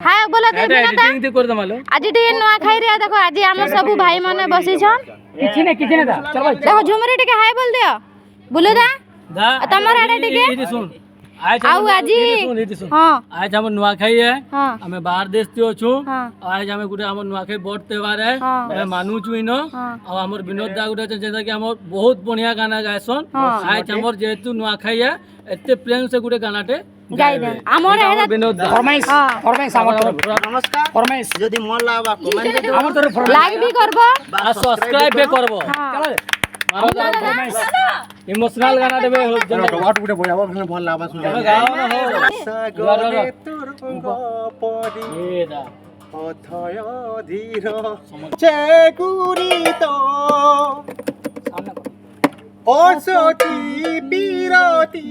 हाय बोला दे एडिटिंग दे कर दमालो आज टी नवा खाई रे देखो आज हमर सब भाई माने बसी छन किछि ने दा चल भाई देखो झुमरी टिके हाय बोल दियो बोलो दा तमर आडे टिके इदी सुन आज हां आज हम नवा खाई है हमें बाहर देश थियो छु आज हमें गुटे हम नवा खाई बड़ त्योहार है मैं मानु छु इनो और हमर विनोद दा गुटे जेता कि हमर बहुत बढ़िया गाना गायसन आज हमर जेतु नवा खाई है एते प्रेम से गुटे गानाटे गाई दे हमर है विनोद फरमाइश हमर तरफ नमस्कार फरमाइश যদি মন লাগবা কমেন্ট দে हमर तरफ लाइक भी करबो और सब्सक्राइब भी करबो चलो इमोशनल गाना देबे डबाट गुटे बजाबो भने भल लागबा सुन गाओ ना हो सागरे तुरंग परी ए दा অথয় ধীর চেগুরিত অসতি বিরতি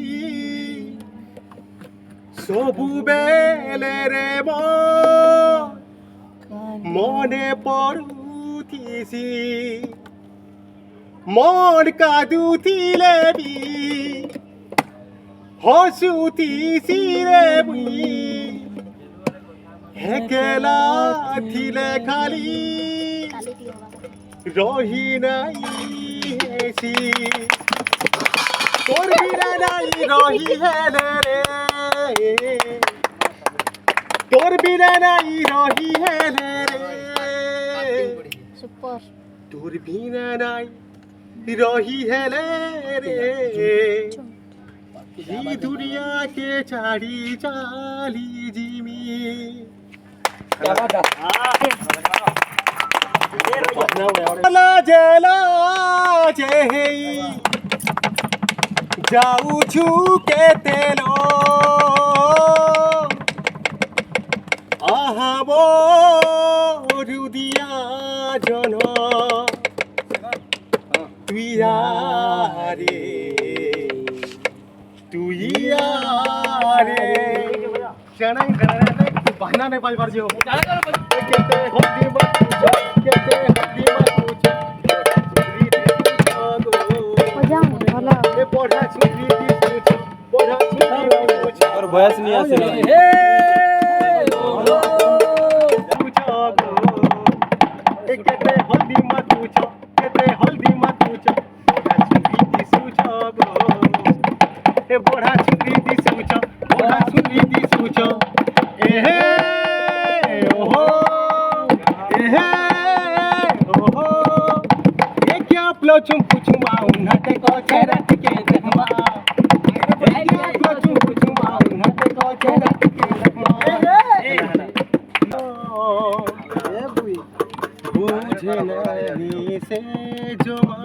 সবুবেলে রে মনে পড়ুতিছি মন কাঁদুଥିଲେ বি হসুতিছি রে মুই হেকেলা থিলে খালি রহি নাই হেসি তোর বিনা নাই রহি হেলে রে তোর বিনা নাই রহি হেলে রে सुपर তোর বিনা নাই রহি হেলে রে এই দুনিয়াকে ছাড়ি চালি জিমি জলা জলা যেই যাউছু কেতেল আহাব রুদিয়া জন তুই আরে তুই আরে জানাই बहाना नहीं पाई बार जी हो कहते होती मत पूछो कहते होती मत पूछो मजा भला ए पढ़ा छुरी दी पूछो पढ़ा छुरी पूछो और वयस नहीं आसे हे पूछो ए कहते हल्दी मत पूछो कहते हल्दी मत पूछो पढ़ा छुरी दी पूछो ए पढ़ा छुरी दी पूछो पढ़ा छुरी दी पूछो ए Chum puchum aun hate ko cherat ke rahma ko chum puchum aun hate ko cherat ke rahma e bui bujhe nahi se joma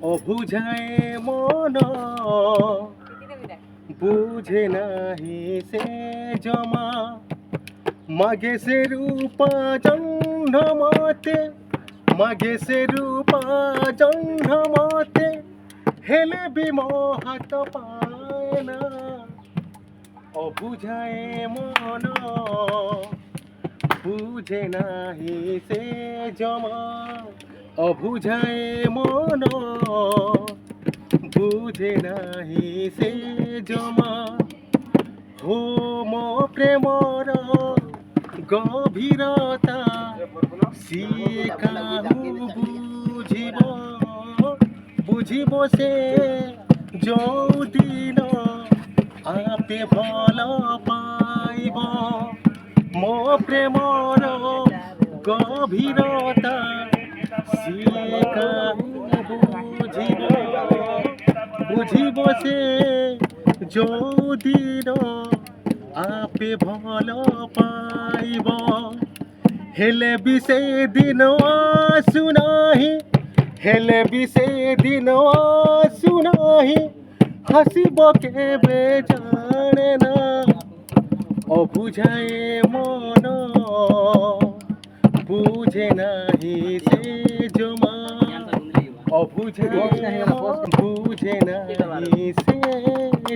o bujhaye mono bujhe nahi se joma mage se rupa jannamate মাগে সে রূপা জন্মতে হেলে বিমোহত পায় না অবুঝায় মন বুঝে নাহি সে জমা অবুঝায় মন বুঝে নাহি সে জমা হো মো প্রেমর গভীরতা সিয়ে কাহু বুঝিব বুঝিব সে যৌদিন আপে ভাল পাইব মো প্রেমর গভীরতা সিয়ে কাহু বুঝিব বুঝিব সে যৌদিন আপে ভাল পাইব हेले भी से दिन सुनाही हेले भी से दिन सुनाही हसीब के बेजाने ना अबुझाए मन बुझे नाही से जमा अबुझाए बुझे नाही से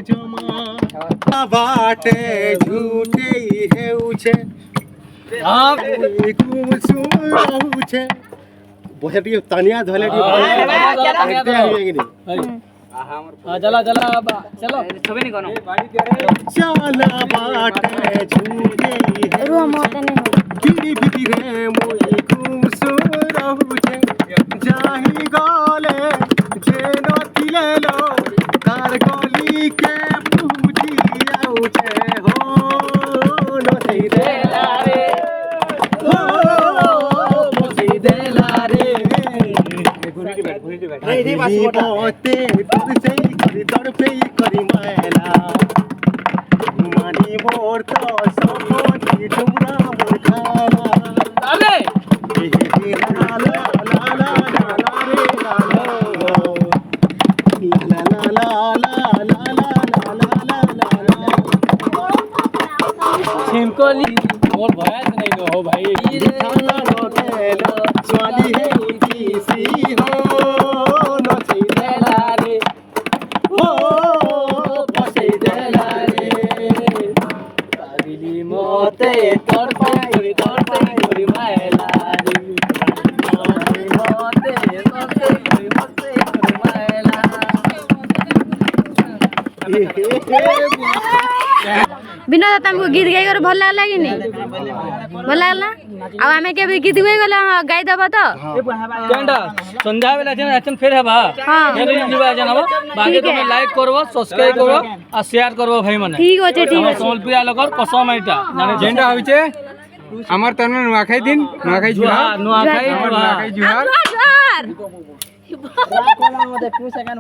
जमा बाटे झूठे है उछे आप कुमसुम बहे टिके तानिया धले चला चला चलो सबे नहीं कोनो चला बाटे झूठे ମତେ ନାଇଁ गिरी भितिरे मुई खुश रहुछे जाहि गले जे नथिले लो तार गली के पूजी आउछे हो नथि देला रे हो नथि देला रे बोते दूर से करी तड़पे करी मायला मानी मोर तो सोनी डुमरा मोर खाना अरे ला ला ला ला ला ला रे ला ला ला ला ला ला ला ला ला ला छिमकोली मोर भया से नहीं हो भाई स्वाली है किसी हो नथि देला रे हो पसे देला रे दिली मोते तड़पाई तड़पाई मायला रे मोते तड़पाई मायला विनोद तुमको गीत गाई कर भल लागला कि नहीं भल लागला आ हमें के भी गीत गाई गला गाई दबा तो केंडा संध्या बेला जेना एक्शन फेर हेबा हां फेर जीवा जानबो बाकी तुम लाइक करबो सब्सक्राइब करबो आ शेयर करबो भाई माने ठीक होचे ठीक हमर होचे सोलपिया लोकर कसम आइटा जाने जेंडा होइचे আমার তনে নুয়াখাই দিন নুয়াখাই जुहा जुहार नुआखाई जुहा নুয়াখাই जुहार जोहार